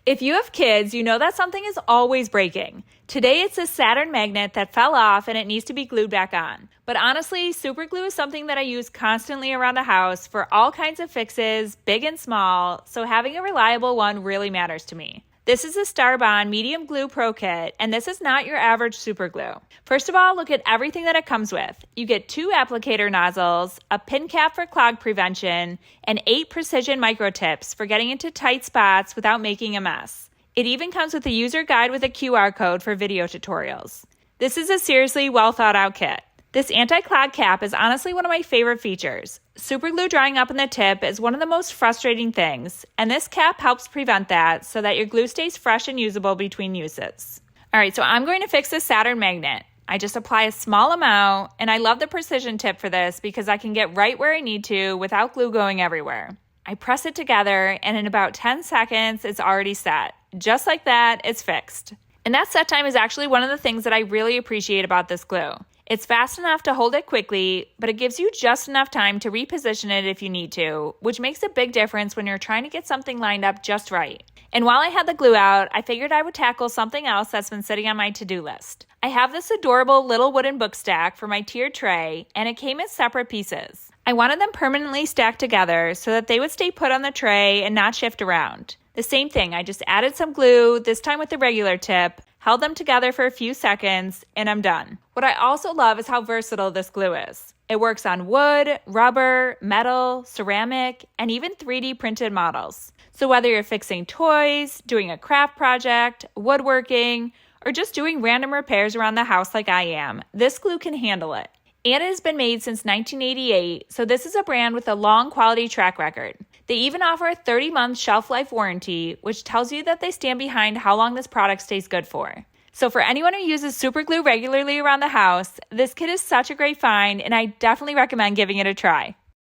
If you have kids, you know that something is always breaking. Today it's a Saturn magnet that fell off and it needs to be glued back on. But honestly, super glue is something that I use constantly around the house for all kinds of fixes, big and small, so having a reliable one really matters to me. This is a Starbond Medium Glue Pro Kit, and this is not your average super glue. First of all, look at everything that it comes with. You get 2 applicator nozzles, a pin cap for clog prevention, and 8 precision micro tips for getting into tight spots without making a mess. It even comes with a user guide with a QR code for video tutorials. This is a seriously well thought out kit. This anti-clog cap is honestly one of my favorite features. Super glue drying up in the tip is one of the most frustrating things, and this cap helps prevent that so that your glue stays fresh and usable between uses. Alright, so I'm going to fix this Saturn magnet. I just apply a small amount, and I love the precision tip for this because I can get right where I need to without glue going everywhere. I press it together, and in about 10 seconds, it's already set. Just like that, it's fixed. And that set time is actually one of the things that I really appreciate about this glue. It's fast enough to hold it quickly, but it gives you just enough time to reposition it if you need to, which makes a big difference when you're trying to get something lined up just right. And while I had the glue out, I figured I would tackle something else that's been sitting on my to-do list. I have this adorable little wooden book stack for my tiered tray, and it came in separate pieces. I wanted them permanently stacked together so that they would stay put on the tray and not shift around. The same thing, I just added some glue, this time with the regular tip, held them together for a few seconds, and I'm done. What I also love is how versatile this glue is. It works on wood, rubber, metal, ceramic, and even 3D printed models. So whether you're fixing toys, doing a craft project, woodworking, or just doing random repairs around the house like I am, this glue can handle it. And it has been made since 1988, so this is a brand with a long quality track record. They even offer a 30-month shelf life warranty, which tells you that they stand behind how long this product stays good for. So for anyone who uses super glue regularly around the house, this kit is such a great find, and I definitely recommend giving it a try.